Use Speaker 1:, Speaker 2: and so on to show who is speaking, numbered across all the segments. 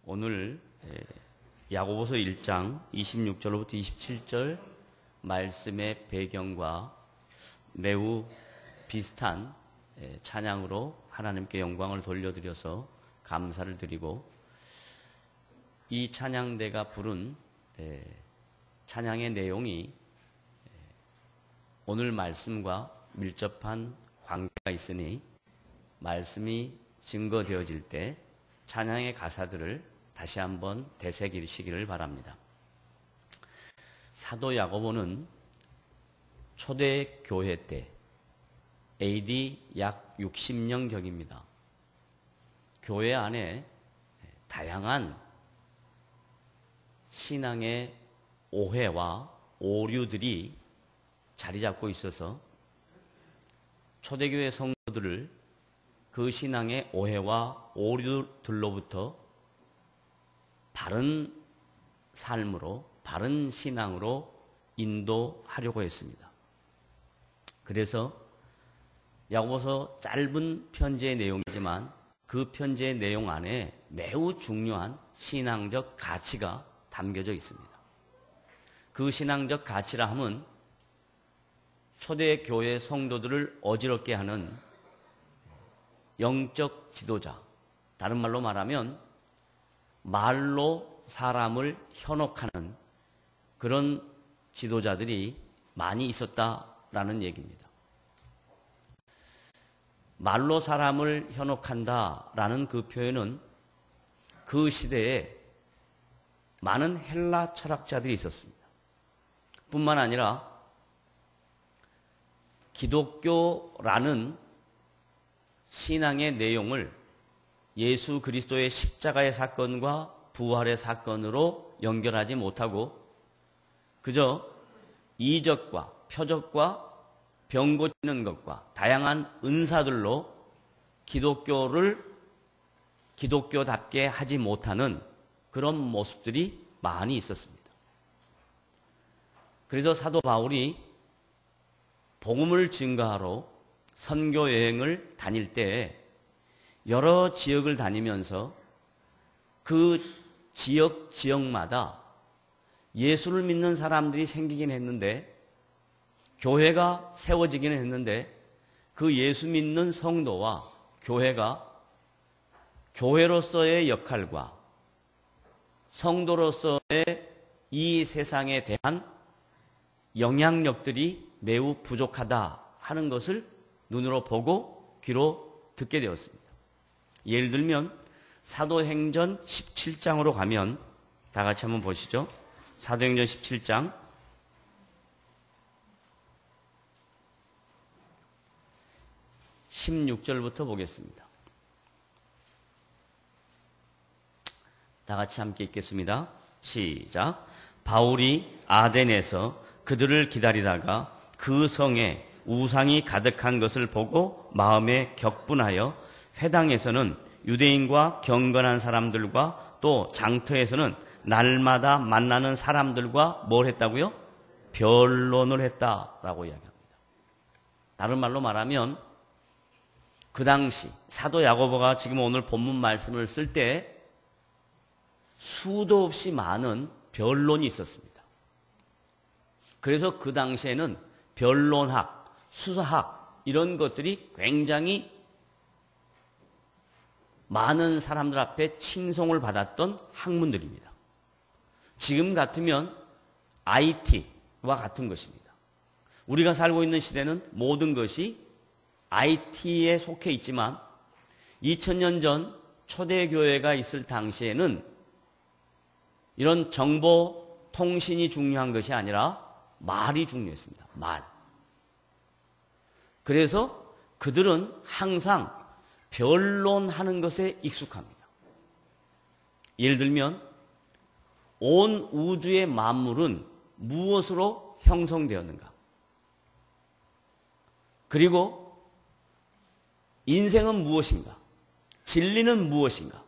Speaker 1: 오늘 야고보서 1장 26절로부터 27절 말씀의 배경과 매우 비슷한 찬양으로 하나님께 영광을 돌려드려서 감사를 드리고, 이 찬양대가 부른 찬양의 내용이 오늘 말씀과 밀접한 관계가 있으니 말씀이 증거되어질 때 찬양의 가사들을 다시 한번 되새기시기를 바랍니다. 사도 야고보는 초대교회 때 AD 약 60년경입니다. 교회 안에 다양한 신앙의 오해와 오류들이 자리 잡고 있어서 초대교회 성도들을 그 신앙의 오해와 오류들로부터 바른 삶으로, 바른 신앙으로 인도하려고 했습니다. 그래서 야고보서 짧은 편지의 내용이지만 그 편지의 내용 안에 매우 중요한 신앙적 가치가 담겨져 있습니다. 그 신앙적 가치라 함은 초대교회 성도들을 어지럽게 하는 영적 지도자, 다른 말로 말하면 말로 사람을 현혹하는 그런 지도자들이 많이 있었다라는 얘기입니다. 말로 사람을 현혹한다라는 그 표현은 그 시대에 많은 헬라 철학자들이 있었습니다. 뿐만 아니라 기독교라는 신앙의 내용을 예수 그리스도의 십자가의 사건과 부활의 사건으로 연결하지 못하고 그저 이적과 표적과 병 고치는 것과 다양한 은사들로 기독교를 기독교답게 하지 못하는 그런 모습들이 많이 있었습니다. 그래서 사도 바울이 복음을 증거하러 선교 여행을 다닐 때 여러 지역을 다니면서 그 지역마다 예수를 믿는 사람들이 생기긴 했는데, 교회가 세워지기는 했는데, 그 예수 믿는 성도와 교회가 교회로서의 역할과 성도로서의 이 세상에 대한 영향력들이 매우 부족하다 하는 것을 눈으로 보고 귀로 듣게 되었습니다. 예를 들면 사도행전 17장으로 가면 다 같이 한번 보시죠. 사도행전 17장 16절부터 보겠습니다. 다 같이 함께 읽겠습니다. 시작. 바울이 아덴에서 그들을 기다리다가 그 성에 우상이 가득한 것을 보고 마음에 격분하여 회당에서는 유대인과 경건한 사람들과 또 장터에서는 날마다 만나는 사람들과 뭘 했다고요? 변론을 했다라고 이야기합니다. 다른 말로 말하면 그 당시 사도 야고보가 지금 오늘 본문 말씀을 쓸 때 수도 없이 많은 변론이 있었습니다. 그래서 그 당시에는 변론학, 수사학 이런 것들이 굉장히 많은 사람들 앞에 칭송을 받았던 학문들입니다. 지금 같으면 IT와 같은 것입니다. 우리가 살고 있는 시대는 모든 것이 IT에 속해 있지만 2000년 전 초대교회가 있을 당시에는 이런 정보 통신이 중요한 것이 아니라 말이 중요했습니다. 말. 그래서 그들은 항상 변론하는 것에 익숙합니다. 예를 들면 온 우주의 만물은 무엇으로 형성되었는가? 그리고 인생은 무엇인가? 진리는 무엇인가?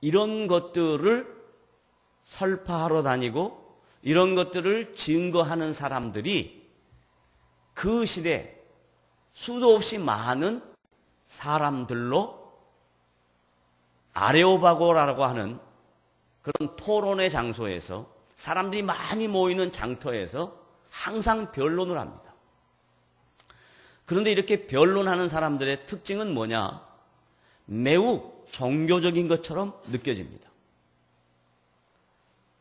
Speaker 1: 이런 것들을 설파하러 다니고 이런 것들을 증거하는 사람들이 그 시대 수도 없이 많은 사람들로 아레오바고라고 하는 그런 토론의 장소에서 사람들이 많이 모이는 장터에서 항상 변론을 합니다. 그런데 이렇게 변론하는 사람들의 특징은 뭐냐? 매우 종교적인 것처럼 느껴집니다.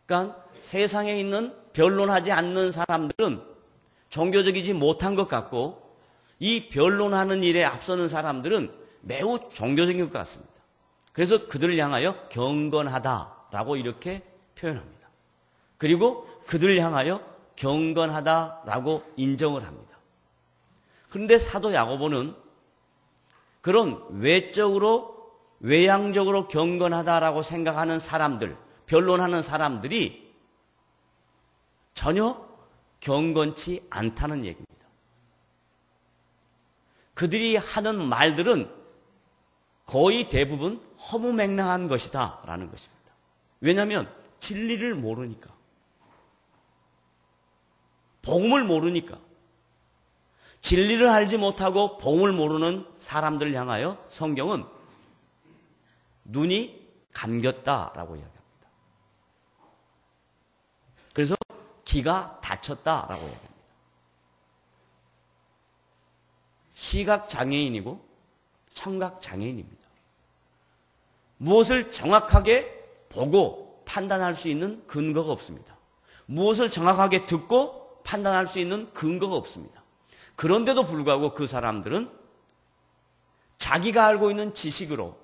Speaker 1: 그러니까 세상에 있는 변론하지 않는 사람들은 종교적이지 못한 것 같고 이 변론하는 일에 앞서는 사람들은 매우 종교적인 것 같습니다. 그래서 그들을 향하여 경건하다라고 이렇게 표현합니다. 그리고 그들을 향하여 경건하다라고 인정을 합니다. 그런데 사도 야고보는 그런 외양적으로 경건하다라고 생각하는 사람들, 변론하는 사람들이 전혀 경건치 않다는 얘기입니다. 그들이 하는 말들은 거의 대부분 허무맹랑한 것이다 라는 것입니다. 왜냐하면 진리를 모르니까, 복음을 모르니까, 진리를 알지 못하고 복음을 모르는 사람들을 향하여 성경은 눈이 감겼다라고 이야기합니다. 그래서 귀가 닫혔다라고 이야기합니다. 시각장애인이고 청각장애인입니다. 무엇을 정확하게 보고 판단할 수 있는 근거가 없습니다. 무엇을 정확하게 듣고 판단할 수 있는 근거가 없습니다. 그런데도 불구하고 그 사람들은 자기가 알고 있는 지식으로,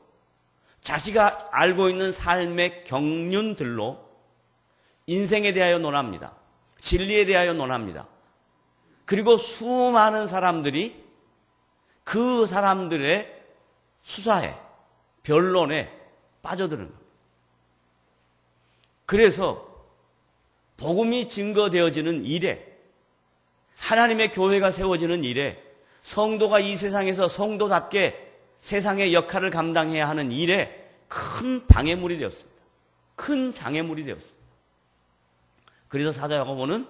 Speaker 1: 자기가 알고 있는 삶의 경륜들로 인생에 대하여 논합니다. 진리에 대하여 논합니다. 그리고 수많은 사람들이 그 사람들의 수사에, 변론에 빠져드는 겁니다. 그래서 복음이 증거되어지는 일에, 하나님의 교회가 세워지는 일에, 성도가 이 세상에서 성도답게 세상의 역할을 감당해야 하는 일에 큰 방해물이 되었습니다. 큰 장애물이 되었습니다. 그래서 사도 야고보는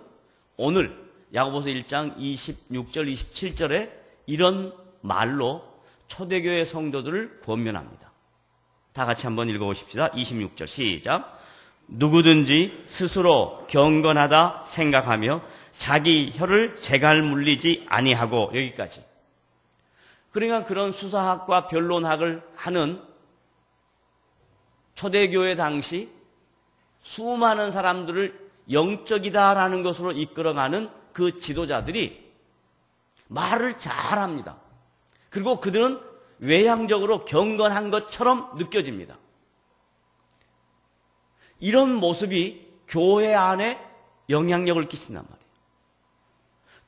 Speaker 1: 오늘 야고보서 1장 26절 27절에 이런 말로 초대교회 성도들을 권면합니다. 다 같이 한번 읽어보십시다. 26절 시작. 누구든지 스스로 경건하다 생각하며 자기 혀를 제갈 물리지 아니하고, 여기까지. 그러니까 그런 수사학과 변론학을 하는 초대교회 당시 수많은 사람들을 영적이다라는 것으로 이끌어가는 그 지도자들이 말을 잘합니다. 그리고 그들은 외향적으로 경건한 것처럼 느껴집니다. 이런 모습이 교회 안에 영향력을 끼친단 말이에요.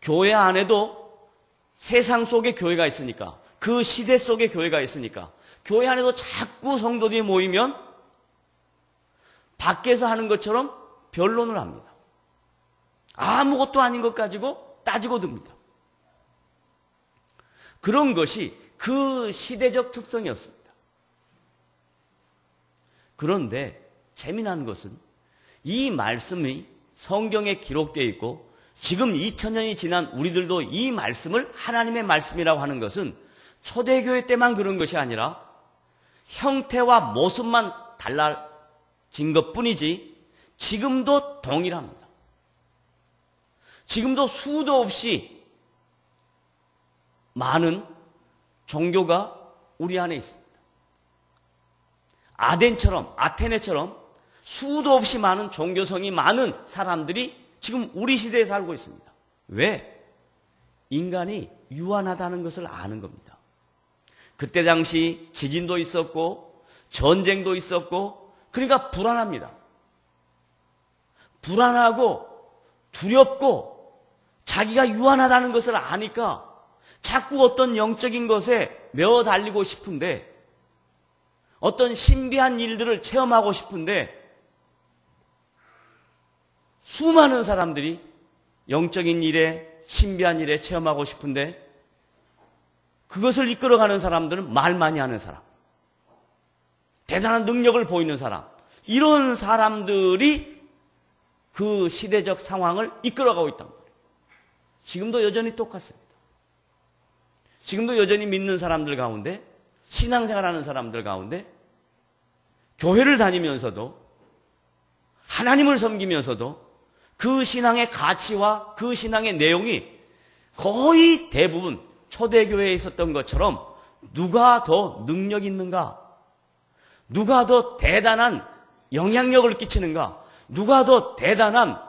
Speaker 1: 교회 안에도 세상 속에 교회가 있으니까, 그 시대 속에 교회가 있으니까 교회 안에도 자꾸 성도들이 모이면 밖에서 하는 것처럼 변론을 합니다. 아무것도 아닌 것 가지고 따지고 듭니다. 그런 것이 그 시대적 특성이었습니다. 그런데 재미난 것은 이 말씀이 성경에 기록되어 있고 지금 2000년이 지난 우리들도 이 말씀을 하나님의 말씀이라고 하는 것은 초대교회 때만 그런 것이 아니라 형태와 모습만 달라진 것뿐이지 지금도 동일합니다. 지금도 수도 없이 많은 종교가 우리 안에 있습니다. 아테네처럼 수도 없이 많은 종교성이 많은 사람들이 지금 우리 시대에 살고 있습니다. 왜? 인간이 유한하다는 것을 아는 겁니다. 그때 당시 지진도 있었고 전쟁도 있었고, 그러니까 불안합니다. 불안하고 두렵고 자기가 유한하다는 것을 아니까 자꾸 어떤 영적인 것에 매어 달리고 싶은데, 어떤 신비한 일들을 체험하고 싶은데, 수많은 사람들이 영적인 일에, 신비한 일에 체험하고 싶은데 그것을 이끌어가는 사람들은 말 많이 하는 사람, 대단한 능력을 보이는 사람, 이런 사람들이 그 시대적 상황을 이끌어가고 있단 말이에요. 지금도 여전히 똑같습니다. 지금도 여전히 믿는 사람들 가운데, 신앙생활하는 사람들 가운데 교회를 다니면서도 하나님을 섬기면서도 그 신앙의 가치와 그 신앙의 내용이 거의 대부분 초대교회에 있었던 것처럼 누가 더 능력 있는가? 누가 더 대단한 영향력을 끼치는가? 누가 더 대단한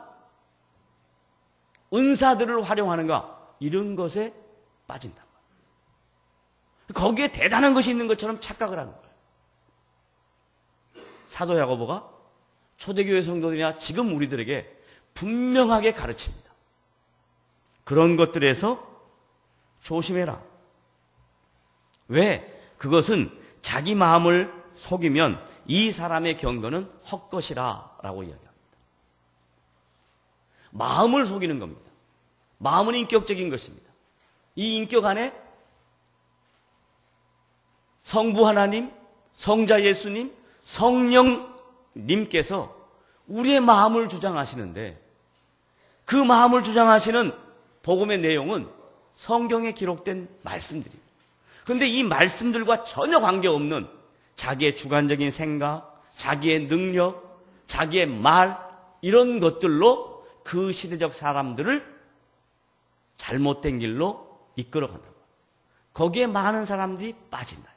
Speaker 1: 은사들을 활용하는가? 이런 것에 빠진다. 거기에 대단한 것이 있는 것처럼 착각을 하는 거예요. 사도 야고보가 초대교회 성도들이나 지금 우리들에게 분명하게 가르칩니다. 그런 것들에서 조심해라. 왜? 그것은 자기 마음을 속이면 이 사람의 경건은 헛것이라 라고 이야기합니다. 마음을 속이는 겁니다. 마음은 인격적인 것입니다. 이 인격 안에 성부 하나님, 성자 예수님, 성령님께서 우리의 마음을 주장하시는데 그 마음을 주장하시는 복음의 내용은 성경에 기록된 말씀들입니다. 그런데 이 말씀들과 전혀 관계없는 자기의 주관적인 생각, 자기의 능력, 자기의 말 이런 것들로 그 시대적 사람들을 잘못된 길로 이끌어간다고. 거기에 많은 사람들이 빠진다.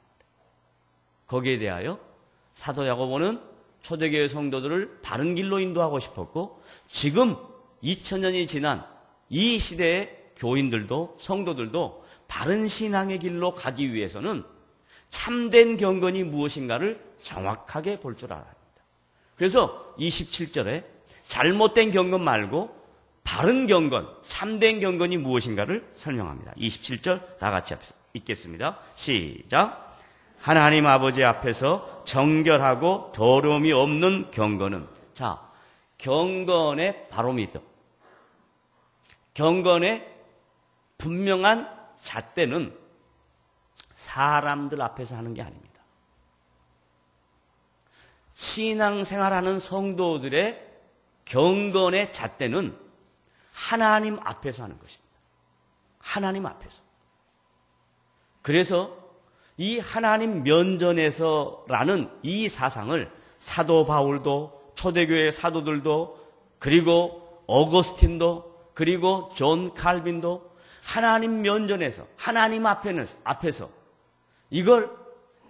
Speaker 1: 거기에 대하여 사도 야고보는 초대교회 성도들을 바른 길로 인도하고 싶었고 지금 2000년이 지난 이 시대의 교인들도 성도들도 바른 신앙의 길로 가기 위해서는 참된 경건이 무엇인가를 정확하게 볼 줄 알아야 합니다. 그래서 27절에 잘못된 경건 말고 바른 경건, 참된 경건이 무엇인가를 설명합니다. 27절 다 같이 읽겠습니다. 시작. 하나님 아버지 앞에서 정결하고 더러움이 없는 경건은, 자, 경건의 바로미터, 경건의 분명한 잣대는 사람들 앞에서 하는 게 아닙니다. 신앙생활하는 성도들의 경건의 잣대는 하나님 앞에서 하는 것입니다. 하나님 앞에서. 그래서 이 하나님 면전에서라는 이 사상을 사도 바울도 초대교회 사도들도 그리고 어거스틴도 그리고 존 칼빈도 하나님 면전에서 하나님 앞에서 이걸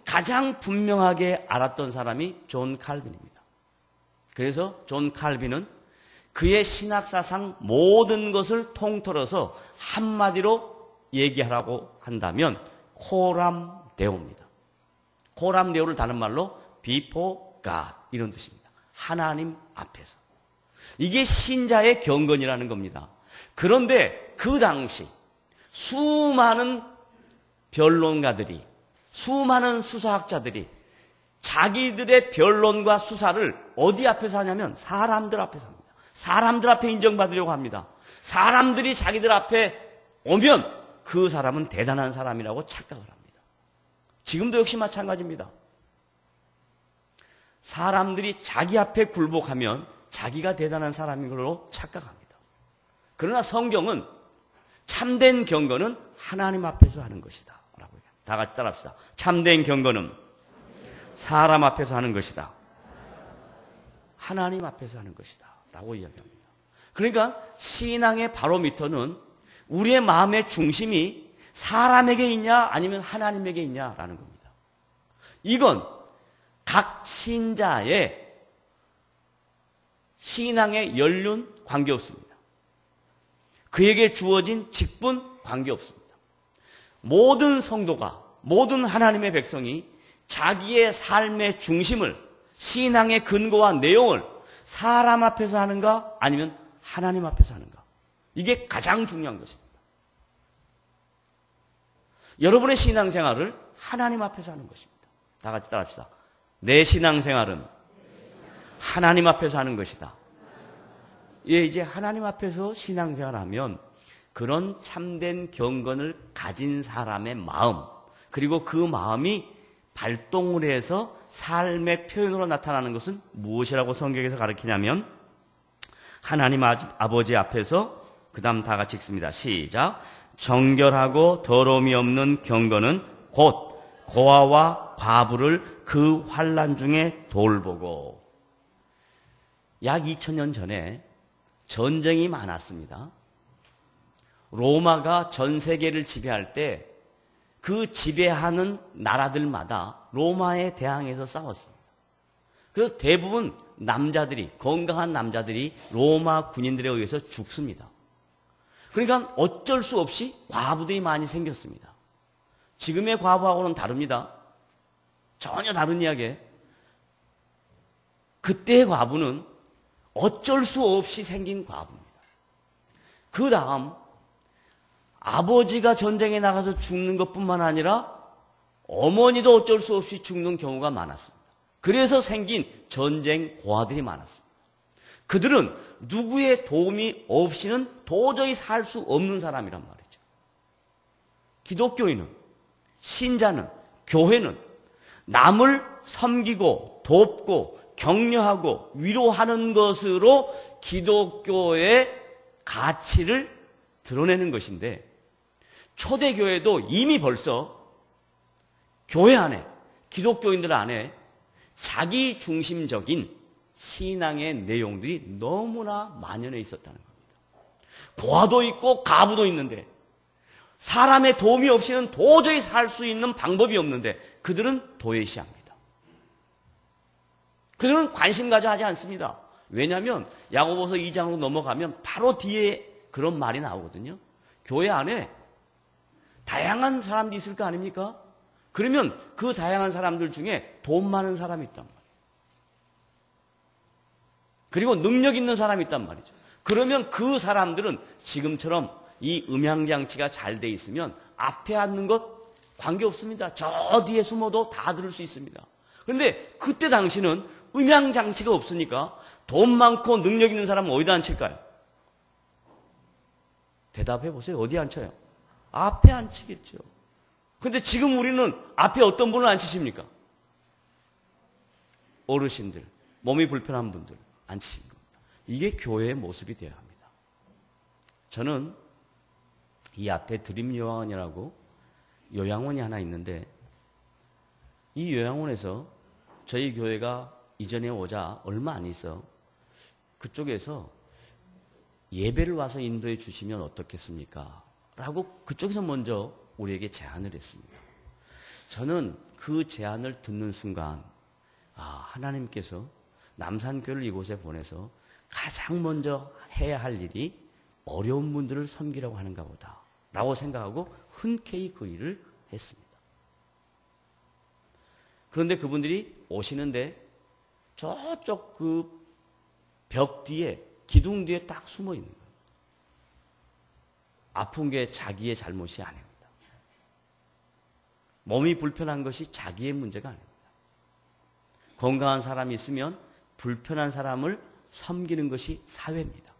Speaker 1: 가장 분명하게 알았던 사람이 존 칼빈입니다. 그래서 존 칼빈은 그의 신학사상 모든 것을 통틀어서 한마디로 얘기하라고 한다면 코람 데오입니다. 코람 데오를 다른 말로 before God 이런 뜻입니다. 하나님 앞에서. 이게 신자의 경건이라는 겁니다. 그런데 그 당시 수많은 변론가들이 수많은 수사학자들이 자기들의 변론과 수사를 어디 앞에서 하냐면 사람들 앞에서 합니다. 사람들 앞에 인정받으려고 합니다. 사람들이 자기들 앞에 오면 그 사람은 대단한 사람이라고 착각을 합니다. 지금도 역시 마찬가지입니다. 사람들이 자기 앞에 굴복하면 자기가 대단한 사람인 걸로 착각합니다. 그러나 성경은 참된 경건은 하나님 앞에서 하는 것이다 라고 얘기합니다. 다 같이 따라합시다. 참된 경건은 사람 앞에서 하는 것이다. 하나님 앞에서 하는 것이다 라고 이야기합니다. 그러니까 신앙의 바로미터는 우리의 마음의 중심이 사람에게 있냐 아니면 하나님에게 있냐라는 겁니다. 이건 각 신자의 신앙에 연륜 관계없습니다. 그에게 주어진 직분 관계없습니다. 모든 성도가 모든 하나님의 백성이 자기의 삶의 중심을 신앙의 근거와 내용을 사람 앞에서 하는가 아니면 하나님 앞에서 하는가 이게 가장 중요한 것입니다. 여러분의 신앙생활을 하나님 앞에서 하는 것입니다. 다 같이 따라합시다. 내 신앙생활은 하나님 앞에서 하는 것이다. 예, 이제 하나님 앞에서 신앙생활하면 그런 참된 경건을 가진 사람의 마음 그리고 그 마음이 발동을 해서 삶의 표현으로 나타나는 것은 무엇이라고 성경에서 가르치냐면 하나님 아버지 앞에서 그 다음 다 같이 읽습니다. 시작. 정결하고 더러움이 없는 경건은 곧 고아와 과부를 그 환난 중에 돌보고 약 2000년 전에 전쟁이 많았습니다. 로마가 전 세계를 지배할 때 그 지배하는 나라들마다 로마에 대항해서 싸웠습니다. 그래서 대부분 남자들이, 건강한 남자들이 로마 군인들에 의해서 죽습니다. 그러니까 어쩔 수 없이 과부들이 많이 생겼습니다. 지금의 과부하고는 다릅니다. 전혀 다른 이야기예요. 그때의 과부는 어쩔 수 없이 생긴 과부입니다. 그 다음 아버지가 전쟁에 나가서 죽는 것뿐만 아니라 어머니도 어쩔 수 없이 죽는 경우가 많았습니다. 그래서 생긴 전쟁 고아들이 많았습니다. 그들은 누구의 도움이 없이는 도저히 살 수 없는 사람이란 말이죠. 기독교인은, 신자는, 교회는 남을 섬기고 돕고 격려하고 위로하는 것으로 기독교의 가치를 드러내는 것인데, 초대교회도 이미 벌써 교회 안에, 기독교인들 안에 자기 중심적인 신앙의 내용들이 너무나 만연해 있었다는 겁니다. 고아도 있고 가부도 있는데 사람의 도움이 없이는 도저히 살 수 있는 방법이 없는데 그들은 도외시합니다. 그들은 관심 가져 하지 않습니다. 왜냐하면 야고보서 2장으로 넘어가면 바로 뒤에 그런 말이 나오거든요. 교회 안에 다양한 사람들이 있을 거 아닙니까? 그러면 그 다양한 사람들 중에 돈 많은 사람이 있단 말이에요. 그리고 능력 있는 사람이 있단 말이죠. 그러면 그 사람들은 지금처럼 이 음향장치가 잘 돼 있으면 앞에 앉는 것 관계없습니다. 저 뒤에 숨어도 다 들을 수 있습니다. 그런데 그때 당시는 음향장치가 없으니까 돈 많고 능력 있는 사람은 어디다 앉힐까요? 대답해 보세요. 어디 앉혀요? 앞에 앉히겠죠. 근데 지금 우리는 앞에 어떤 분을 앉히십니까? 어르신들, 몸이 불편한 분들 앉히신 겁니다. 이게 교회의 모습이 되어야 합니다. 저는 이 앞에 드림요양원이라고 요양원이 하나 있는데 이 요양원에서 저희 교회가 이전에 오자 얼마 안 있어 그쪽에서 예배를 와서 인도해 주시면 어떻겠습니까? 라고 그쪽에서 먼저 우리에게 제안을 했습니다. 저는 그 제안을 듣는 순간 하나님께서 남산교회를 이곳에 보내서 가장 먼저 해야 할 일이 어려운 분들을 섬기라고 하는가 보다 라고 생각하고 흔쾌히 그 일을 했습니다. 그런데 그분들이 오시는데 저쪽 그 벽 뒤에 기둥 뒤에 딱 숨어 있는 거예요. 아픈 게 자기의 잘못이 아닙니다. 몸이 불편한 것이 자기의 문제가 아닙니다. 건강한 사람이 있으면 불편한 사람을 섬기는 것이 사회입니다.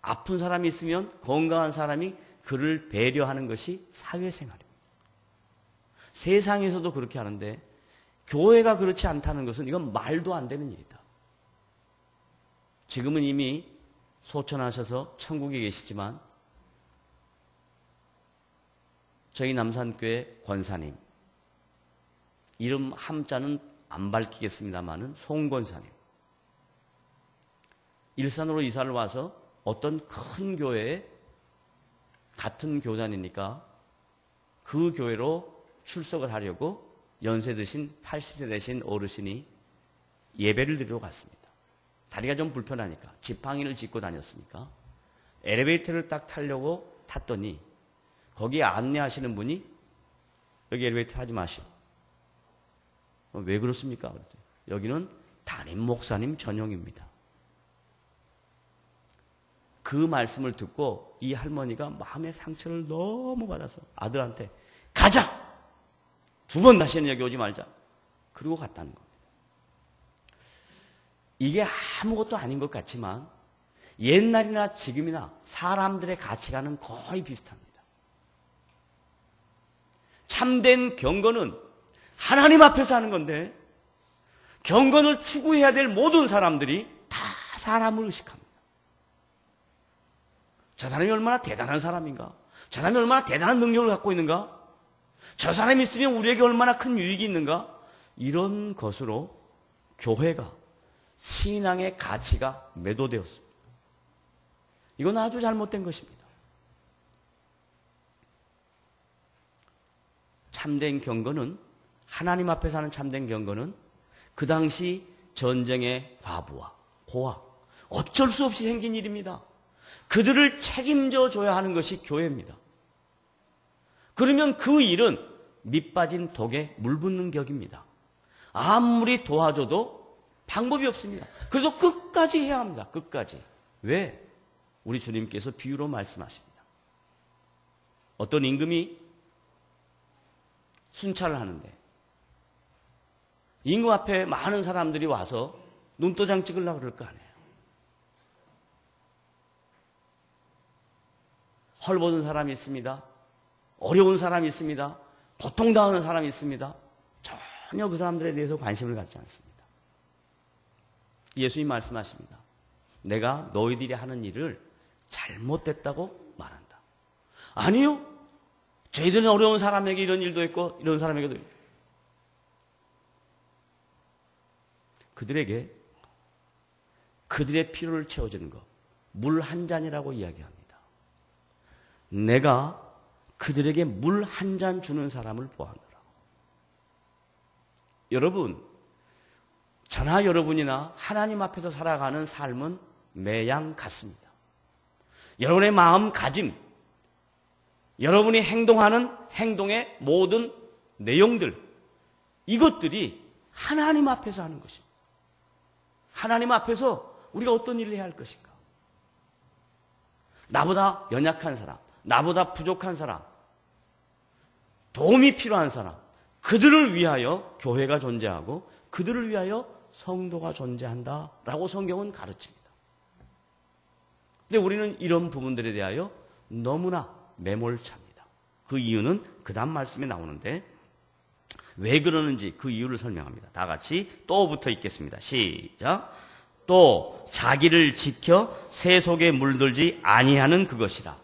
Speaker 1: 아픈 사람이 있으면 건강한 사람이 그를 배려하는 것이 사회생활입니다. 세상에서도 그렇게 하는데 교회가 그렇지 않다는 것은 이건 말도 안 되는 일이다. 지금은 이미 소천하셔서 천국에 계시지만 저희 남산교회 권사님 이름 함자는 안 밝히겠습니다만은 송 권사님 일산으로 이사를 와서 어떤 큰 교회에 같은 교단이니까 그 교회로 출석을 하려고 연세 드신 80세 되신 어르신이 예배를 드리러 갔습니다. 다리가 좀 불편하니까 지팡이를 짚고 다녔으니까 엘리베이터를 딱 타려고 탔더니 거기에 안내하시는 분이 여기 엘리베이터 타지 마시오. 왜 그렇습니까? 그랬더니 여기는 담임 목사님 전용입니다. 그 말씀을 듣고 이 할머니가 마음의 상처를 너무 받아서 아들한테 가자! 2번 다시는 여기 오지 말자. 그러고 갔다는 겁니다. 이게 아무것도 아닌 것 같지만 옛날이나 지금이나 사람들의 가치관은 거의 비슷합니다. 참된 경건은 하나님 앞에서 하는 건데 경건을 추구해야 될 모든 사람들이 다 사람을 의식합니다. 저 사람이 얼마나 대단한 사람인가? 저 사람이 얼마나 대단한 능력을 갖고 있는가? 저 사람이 있으면 우리에게 얼마나 큰 유익이 있는가? 이런 것으로 교회가 신앙의 가치가 매도되었습니다. 이건 아주 잘못된 것입니다. 참된 경건은, 하나님 앞에 사는 참된 경건은 그 당시 전쟁의 과부와 고아, 어쩔 수 없이 생긴 일입니다. 그들을 책임져 줘야 하는 것이 교회입니다. 그러면 그 일은 밑빠진 독에 물 붓는 격입니다. 아무리 도와줘도 방법이 없습니다. 그래도 끝까지 해야 합니다. 끝까지. 왜? 우리 주님께서 비유로 말씀하십니다. 어떤 임금이 순찰을 하는데 임금 앞에 많은 사람들이 와서 눈도장 찍으려고 그럴 거 아니에요. 헐벗은 사람이 있습니다. 어려운 사람이 있습니다. 고통당하는 사람이 있습니다. 전혀 그 사람들에 대해서 관심을 갖지 않습니다. 예수님 말씀하십니다. 내가 너희들이 하는 일을 잘못됐다고 말한다. 아니요. 저희들은 어려운 사람에게 이런 일도 있고 이런 사람에게도 있고. 그들에게 그들의 필요를 채워주는 것, 물 한 잔이라고 이야기합니다. 내가 그들에게 물 한 잔 주는 사람을 보아하노라. 여러분, 저나 여러분이나 하나님 앞에서 살아가는 삶은 매양 같습니다. 여러분의 마음가짐, 여러분이 행동하는 행동의 모든 내용들, 이것들이 하나님 앞에서 하는 것입니다. 하나님 앞에서 우리가 어떤 일을 해야 할 것인가? 나보다 연약한 사람, 나보다 부족한 사람, 도움이 필요한 사람, 그들을 위하여 교회가 존재하고 그들을 위하여 성도가 존재한다라고 성경은 가르칩니다. 근데 우리는 이런 부분들에 대하여 너무나 매몰차입니다. 그 이유는 그 다음 말씀에 나오는데 왜 그러는지 그 이유를 설명합니다. 다 같이 또부터 읽겠습니다. 시작. 또 자기를 지켜 새 속에 물들지 아니하는 그것이라.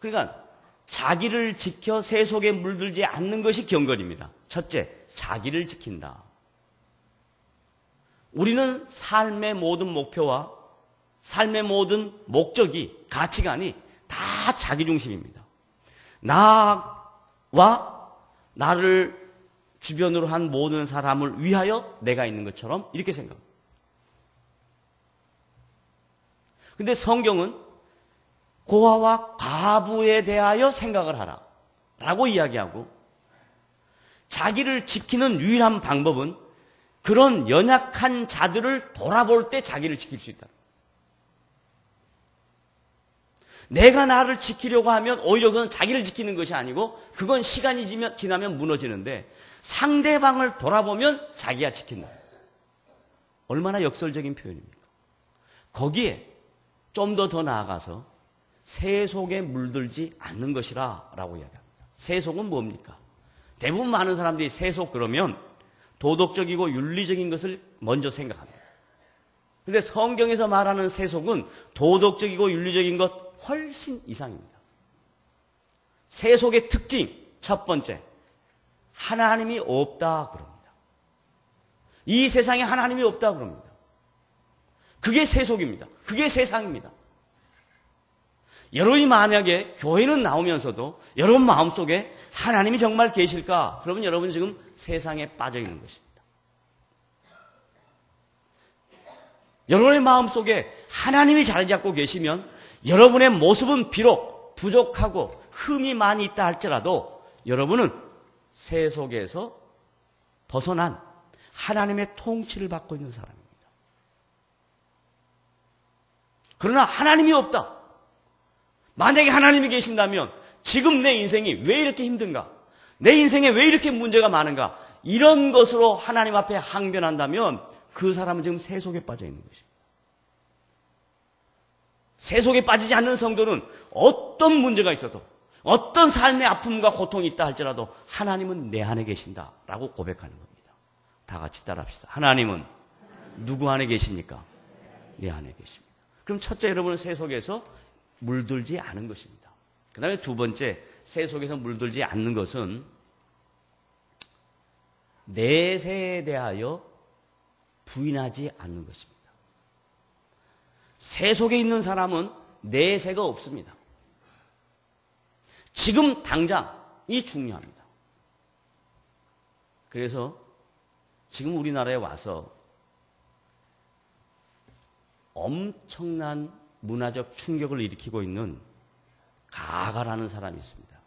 Speaker 1: 그러니까 자기를 지켜 새 속에 물들지 않는 것이 경건입니다. 첫째, 자기를 지킨다. 우리는 삶의 모든 목표와 삶의 모든 목적이, 가치관이 다 자기 중심입니다. 나와 나를 주변으로 한 모든 사람을 위하여 내가 있는 것처럼 이렇게 생각합니다. 근데 성경은 고아와 과부에 대하여 생각을 하라 라고 이야기하고, 자기를 지키는 유일한 방법은 그런 연약한 자들을 돌아볼 때 자기를 지킬 수 있다. 내가 나를 지키려고 하면 오히려 그건 자기를 지키는 것이 아니고 그건 시간이 지나면 무너지는데, 상대방을 돌아보면 자기가 지킨다. 얼마나 역설적인 표현입니까? 거기에 좀 더 나아가서 새 속에 물들지 않는 것이라 라고 이야기합니다. 새 속은 뭡니까? 대부분 많은 사람들이 새 속 그러면 도덕적이고 윤리적인 것을 먼저 생각합니다. 그런데 성경에서 말하는 새 속은 도덕적이고 윤리적인 것 훨씬 이상입니다. 새 속의 특징, 첫 번째, 하나님이 없다 그럽니다. 이 세상에 하나님이 없다 그럽니다. 그게 새 속입니다. 그게 세상입니다. 여러분이 만약에 교회는 나오면서도 여러분 마음속에 하나님이 정말 계실까? 그러면 여러분 지금 세상에 빠져 있는 것입니다. 여러분의 마음속에 하나님이 자리 잡고 계시면 여러분의 모습은 비록 부족하고 흠이 많이 있다 할지라도 여러분은 새 속에서 벗어난 하나님의 통치를 받고 있는 사람입니다. 그러나 하나님이 없다. 만약에 하나님이 계신다면 지금 내 인생이 왜 이렇게 힘든가? 내 인생에 왜 이렇게 문제가 많은가? 이런 것으로 하나님 앞에 항변한다면 그 사람은 지금 새 속에 빠져 있는 것입니다. 새 속에 빠지지 않는 성도는 어떤 문제가 있어도, 어떤 삶의 아픔과 고통이 있다 할지라도 하나님은 내 안에 계신다라고 고백하는 겁니다. 다 같이 따라합시다. 하나님은 누구 안에 계십니까? 내 안에 계십니다. 그럼 첫째, 여러분은 새 속에서 물들지 않은 것입니다. 그 다음에 두 번째, 새 속에서 물들지 않는 것은 내세에 대하여 부인하지 않는 것입니다. 세속에 있는 사람은 내세가 없습니다. 지금 당장이 중요합니다. 그래서 지금 우리나라에 와서 엄청난 문화적 충격을 일으키고 있는 가가라는 사람이 있습니다.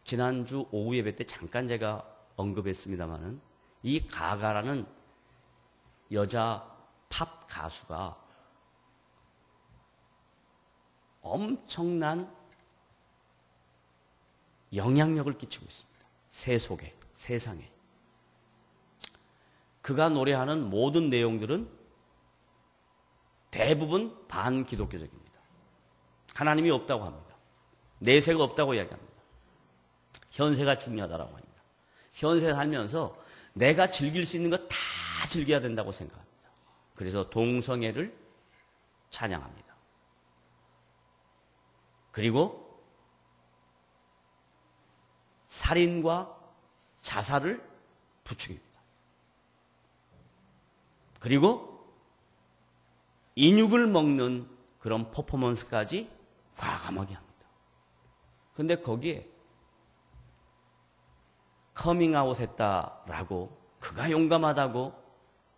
Speaker 1: 지난주 오후 예배 때 잠깐 제가 언급했습니다마는 이 가가라는 여자 팝 가수가 엄청난 영향력을 끼치고 있습니다. 세속에, 세상에. 그가 노래하는 모든 내용들은 대부분 반기독교적입니다. 하나님이 없다고 합니다. 내세가 없다고 이야기합니다. 현세가 중요하다고 합니다. 현세 살면서 내가 즐길 수 있는 거 다 즐겨야 된다고 생각합니다. 그래서 동성애를 찬양합니다. 그리고 살인과 자살을 부추깁니다. 그리고 인육을 먹는 그런 퍼포먼스까지 과감하게 합니다. 그런데 거기에 커밍아웃 했다라고 그가 용감하다고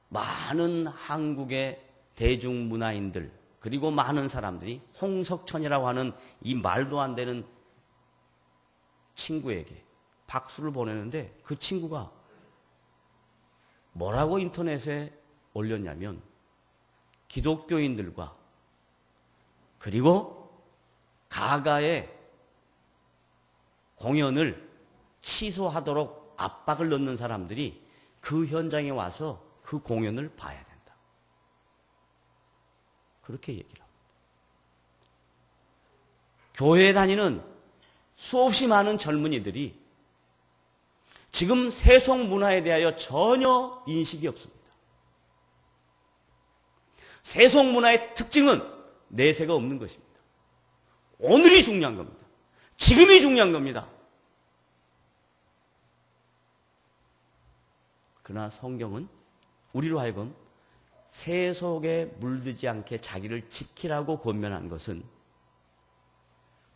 Speaker 1: 많은 한국의 대중문화인들 그리고 많은 사람들이 홍석천이라고 하는 이 말도 안 되는 친구에게 박수를 보내는데 그 친구가 뭐라고 인터넷에 올렸냐면 기독교인들과 그리고 가가의 공연을 취소하도록 압박을 넣는 사람들이 그 현장에 와서 그 공연을 봐야 된다. 그렇게 얘기를 합니다. 교회에 다니는 수없이 많은 젊은이들이 지금 세속 문화에 대하여 전혀 인식이 없습니다. 세속 문화의 특징은 내세가 없는 것입니다. 오늘이 중요한 겁니다. 지금이 중요한 겁니다. 그러나 성경은 우리로 하여금 세속에 물들지 않게 자기를 지키라고 권면한 것은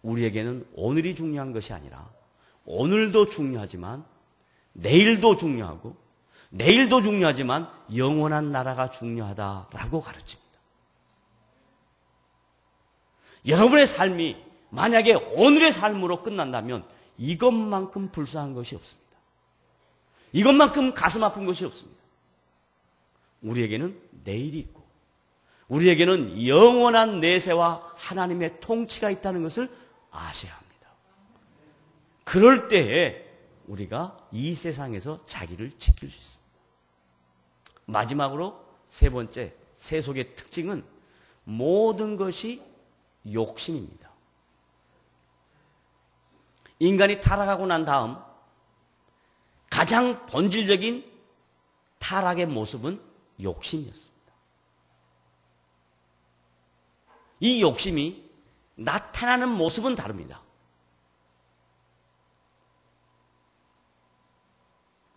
Speaker 1: 우리에게는 오늘이 중요한 것이 아니라 오늘도 중요하지만 내일도 중요하고 내일도 중요하지만 영원한 나라가 중요하다라고 가르칩니다. 여러분의 삶이 만약에 오늘의 삶으로 끝난다면 이것만큼 불쌍한 것이 없습니다. 이것만큼 가슴 아픈 것이 없습니다. 우리에게는 내일이 있고 우리에게는 영원한 내세와 하나님의 통치가 있다는 것을 아셔야 합니다. 그럴 때에 우리가 이 세상에서 자기를 지킬 수 있습니다. 마지막으로 세 번째, 세속의 특징은 모든 것이 욕심입니다. 인간이 타락하고 난 다음 가장 본질적인 타락의 모습은 욕심이었습니다. 이 욕심이 나타나는 모습은 다릅니다.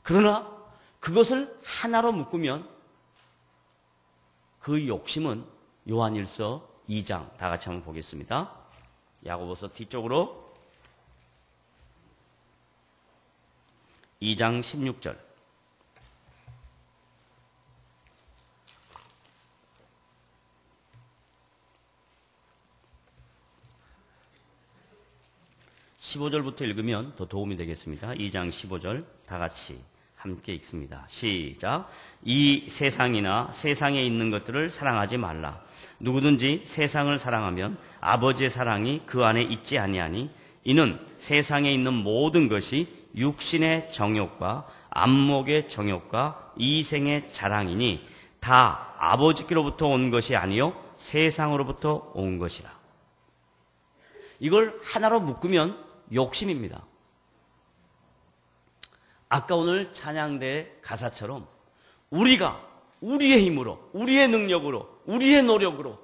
Speaker 1: 그러나 그것을 하나로 묶으면 그 욕심은 요한일서 2장 다 같이 한번 보겠습니다. 야고보서 뒤쪽으로 2장 16절. (15절부터) 읽으면 더 도움이 되겠습니다. 2장 15절 다 같이 함께 읽습니다. 시작. 이 세상이나 세상에 있는 것들을 사랑하지 말라. 누구든지 세상을 사랑하면 아버지의 사랑이 그 안에 있지 아니하니 이는 세상에 있는 모든 것이 육신의 정욕과 안목의 정욕과 이생의 자랑이니 다 아버지께로부터 온 것이 아니요 세상으로부터 온 것이라. 이걸 하나로 묶으면 욕심입니다. 아까 오늘 찬양대 가사처럼 우리가 우리의 힘으로, 우리의 능력으로, 우리의 노력으로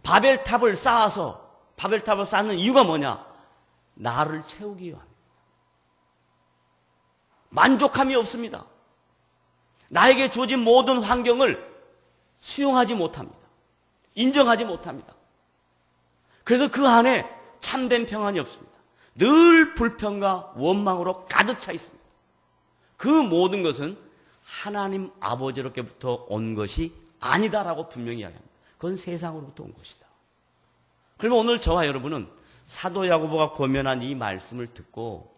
Speaker 1: 바벨탑을 쌓는 이유가 뭐냐? 나를 채우기 위함. 만족함이 없습니다. 나에게 주어진 모든 환경을 수용하지 못합니다. 인정하지 못합니다. 그래서 그 안에 참된 평안이 없습니다. 늘 불평과 원망으로 가득 차 있습니다. 그 모든 것은 하나님 아버지로부터 온 것이 아니다라고 분명히 이야기합니다. 그건 세상으로부터 온 것이다. 그러면 오늘 저와 여러분은 사도 야고보가 권면한 이 말씀을 듣고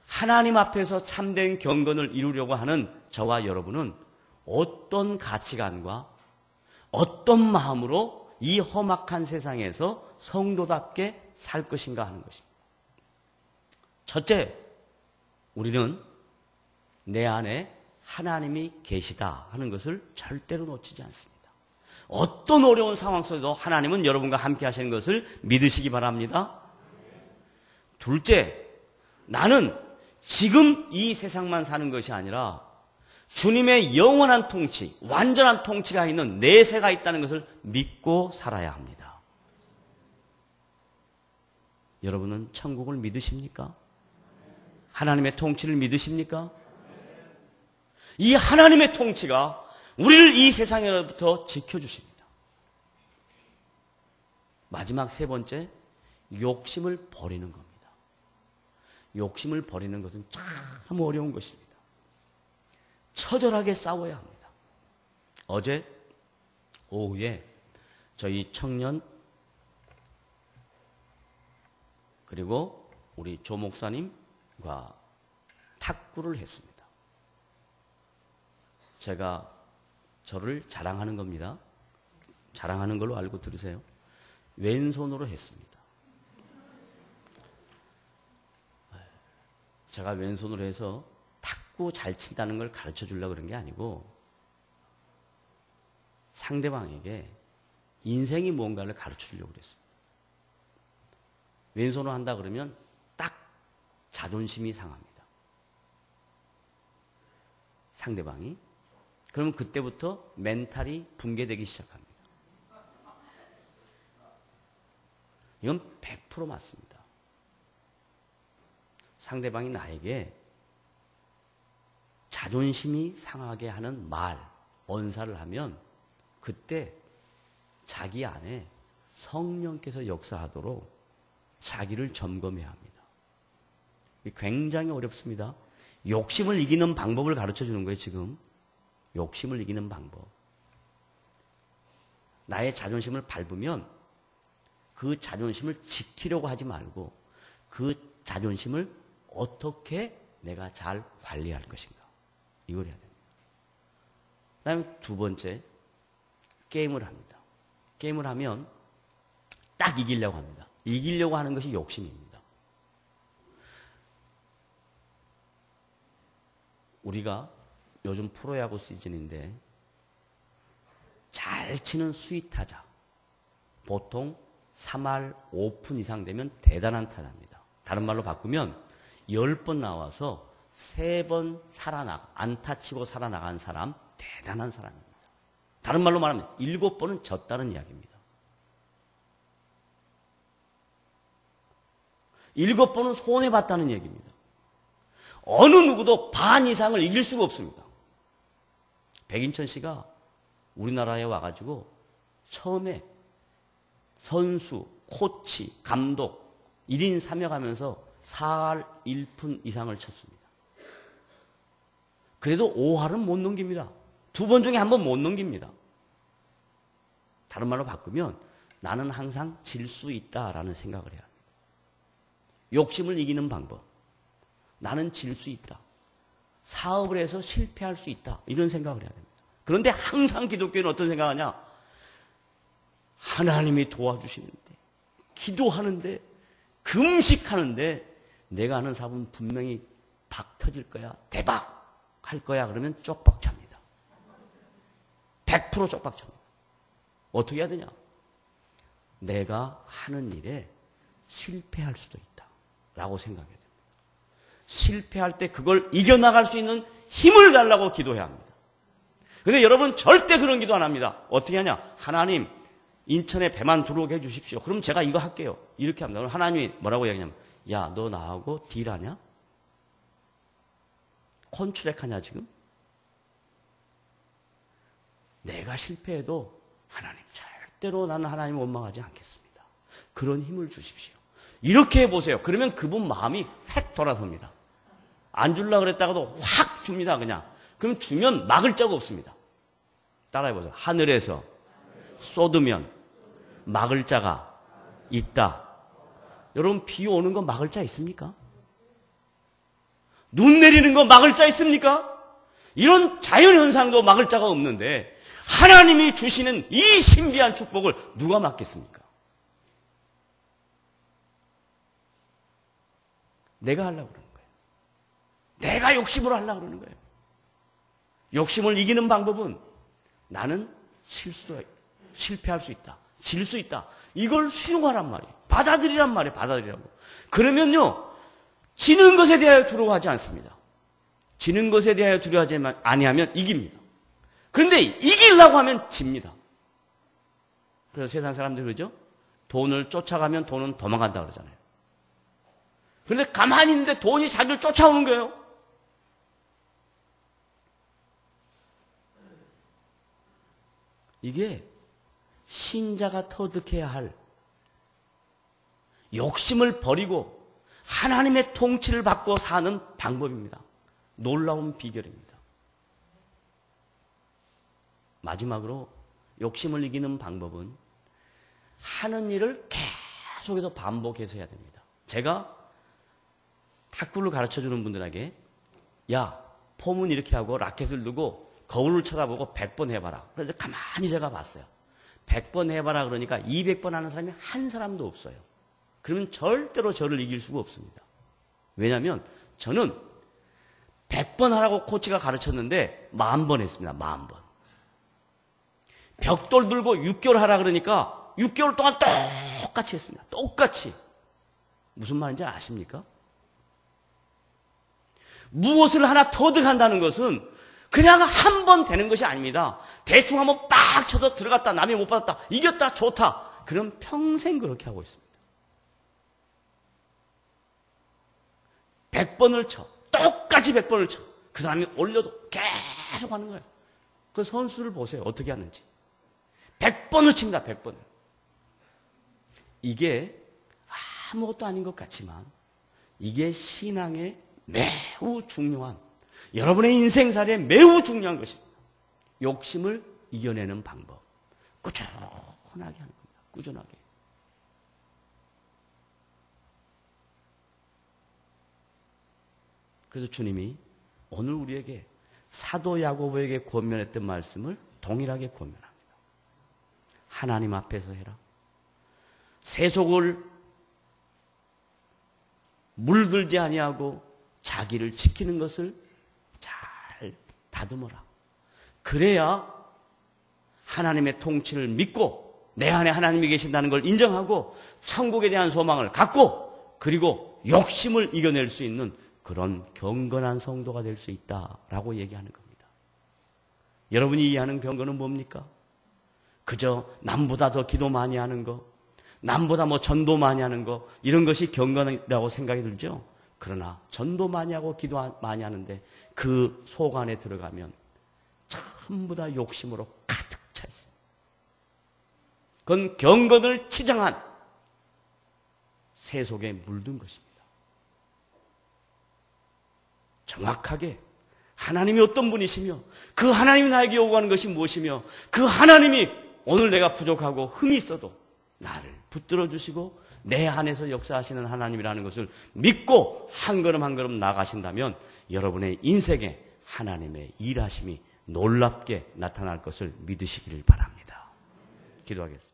Speaker 1: 하나님 앞에서 참된 경건을 이루려고 하는 저와 여러분은 어떤 가치관과 어떤 마음으로 이 험악한 세상에서 성도답게 살 것인가 하는 것입니다. 첫째, 우리는 내 안에 하나님이 계시다 하는 것을 절대로 놓치지 않습니다. 어떤 어려운 상황 속에도 하나님은 여러분과 함께 하시는 것을 믿으시기 바랍니다. 둘째, 나는 지금 이 세상만 사는 것이 아니라 주님의 영원한 통치, 완전한 통치가 있는 내세가 있다는 것을 믿고 살아야 합니다. 여러분은 천국을 믿으십니까? 하나님의 통치를 믿으십니까? 이 하나님의 통치가 우리를 이 세상에로부터 지켜주십니다. 마지막 세 번째, 욕심을 버리는 겁니다. 욕심을 버리는 것은 참 어려운 것입니다. 처절하게 싸워야 합니다. 어제 오후에 저희 청년 그리고 우리 조 목사님과 탁구를 했습니다. 제가 저를 자랑하는 겁니다. 자랑하는 걸로 알고 들으세요. 왼손으로 했습니다. 제가 왼손으로 해서 탁구 잘 친다는 걸 가르쳐 주려고 그런 게 아니고 상대방에게 인생이 뭔가를 가르쳐 주려고 그랬습니다. 왼손으로 한다 그러면 딱 자존심이 상합니다. 상대방이. 그러면 그때부터 멘탈이 붕괴되기 시작합니다. 이건 100% 맞습니다. 상대방이 나에게 자존심이 상하게 하는 말, 언사를 하면 그때 자기 안에 성령께서 역사하도록 자기를 점검해야 합니다. 굉장히 어렵습니다. 욕심을 이기는 방법을 가르쳐 주는 거예요, 지금. 욕심을 이기는 방법. 나의 자존심을 밟으면 그 자존심을 지키려고 하지 말고 그 자존심을 어떻게 내가 잘 관리할 것인가. 이걸 해야 됩니다. 그 다음에 두 번째, 게임을 합니다. 게임을 하면 딱 이기려고 합니다. 이기려고 하는 것이 욕심입니다. 우리가 요즘 프로야구 시즌인데 잘 치는 스윗타자 보통 3할 5푼 이상 되면 대단한 타자입니다. 다른 말로 바꾸면 10번 나와서 3번 안타 치고 살아나간 사람 대단한 사람입니다. 다른 말로 말하면 7번은 졌다는 이야기입니다. 7번은 손해봤다는 얘기입니다. 어느 누구도 반 이상을 이길 수가 없습니다. 백인천 씨가 우리나라에 와가지고 처음에 선수, 코치, 감독 1인 3역 하면서 4할 1푼 이상을 쳤습니다. 그래도 5할은 못 넘깁니다. 2번 중에 1번 못 넘깁니다. 다른 말로 바꾸면 나는 항상 질 수 있다라는 생각을 해야 합니다. 욕심을 이기는 방법. 나는 질 수 있다. 사업을 해서 실패할 수 있다. 이런 생각을 해야 됩니다. 그런데 항상 기독교는 어떤 생각하냐? 하나님이 도와주시는데, 기도하는데, 금식하는데 내가 하는 사업은 분명히 박 터질 거야. 대박 할 거야. 그러면 쪽박 찹니다. 100% 쪽박 찹니다. 어떻게 해야 되냐? 내가 하는 일에 실패할 수도 있다. 라고 생각해야 됩니다. 실패할 때 그걸 이겨나갈 수 있는 힘을 달라고 기도해야 합니다. 근데 여러분 절대 그런 기도 안 합니다. 어떻게 하냐? 하나님, 인천에 배만 들어오게 해주십시오. 그럼 제가 이거 할게요. 이렇게 합니다. 하나님이 뭐라고 얘기하냐면, 야, 너 나하고 딜하냐? 콘트랙 하냐 지금? 내가 실패해도 하나님 절대로 나는 하나님 원망하지 않겠습니다. 그런 힘을 주십시오. 이렇게 해보세요. 그러면 그분 마음이 획 돌아섭니다. 안 주려고 그랬다가도 확 줍니다. 그냥. 그럼 주면 막을 자가 없습니다. 따라해보세요. 하늘에서 쏟으면 막을 자가 있다. 여러분, 비 오는 거 막을 자 있습니까? 눈 내리는 거 막을 자 있습니까? 이런 자연현상도 막을 자가 없는데 하나님이 주시는 이 신비한 축복을 누가 막겠습니까? 내가 하려고 그러는 거예요. 내가 욕심으로 하려고 그러는 거예요. 욕심을 이기는 방법은 나는 실패할 수 있다. 질 수 있다. 이걸 수용하란 말이에요. 받아들이란 말이에요. 받아들이라고. 그러면요, 지는 것에 대하여 두려워하지 않습니다. 지는 것에 대하여 두려워하지 아니하면 이깁니다. 그런데 이기려고 하면 집니다. 그래서 세상 사람들 그러죠? 돈을 쫓아가면 돈은 도망간다 그러잖아요. 그런데 가만히 있는데 돈이 자기를 쫓아오는 거예요. 이게 신자가 터득해야 할 욕심을 버리고 하나님의 통치를 받고 사는 방법입니다. 놀라운 비결입니다. 마지막으로 욕심을 이기는 방법은 하는 일을 계속해서 반복해서 해야 됩니다. 제가 탁구를 가르쳐주는 분들에게 야, 폼은 이렇게 하고 라켓을 두고 거울을 쳐다보고 100번 해봐라. 그래서 가만히 제가 봤어요. 100번 해봐라 그러니까 200번 하는 사람이 한 사람도 없어요. 그러면 절대로 저를 이길 수가 없습니다. 왜냐하면 저는 100번 하라고 코치가 가르쳤는데 10,000번 했습니다. 10,000번. 벽돌 들고 6개월 하라 그러니까 6개월 동안 똑같이 했습니다. 똑같이. 무슨 말인지 아십니까? 무엇을 하나 터득한다는 것은 그냥 한 번 되는 것이 아닙니다. 대충 한번 빡 쳐서 들어갔다 남이 못 받았다 이겼다 좋다. 그럼 평생 그렇게 하고 있습니다. 100번을 쳐. 똑같이 100번을 쳐. 그 사람이 올려도 계속 하는 거예요. 그 선수를 보세요. 어떻게 하는지. 100번을 칩니다. 100번을. 이게 아무것도 아닌 것 같지만 이게 신앙의 매우 중요한 여러분의 인생살이에 매우 중요한 것입니다. 욕심을 이겨내는 방법. 꾸준하게 하는 겁니다. 꾸준하게. 그래서 주님이 오늘 우리에게 사도 야고보에게 권면했던 말씀을 동일하게 권면합니다. 하나님 앞에서 해라. 세속을 물들지 아니하고 자기를 지키는 것을 잘 다듬어라. 그래야 하나님의 통치를 믿고 내 안에 하나님이 계신다는 걸 인정하고 천국에 대한 소망을 갖고 그리고 욕심을 이겨낼 수 있는 그런 경건한 성도가 될 수 있다라고 얘기하는 겁니다. 여러분이 이해하는 경건은 뭡니까? 그저 남보다 더 기도 많이 하는 거, 남보다 뭐 전도 많이 하는 거 이런 것이 경건이라고 생각이 들죠? 그러나 전도 많이 하고 기도 많이 하는데 그 속 안에 들어가면 전부 다 욕심으로 가득 차 있습니다. 그건 경건을 치장한 새 속에 물든 것입니다. 정확하게 하나님이 어떤 분이시며 그 하나님이 나에게 요구하는 것이 무엇이며 그 하나님이 오늘 내가 부족하고 흠이 있어도 나를 붙들어 주시고 내 안에서 역사하시는 하나님이라는 것을 믿고 한 걸음 한 걸음 나가신다면 여러분의 인생에 하나님의 일하심이 놀랍게 나타날 것을 믿으시기를 바랍니다. 기도하겠습니다.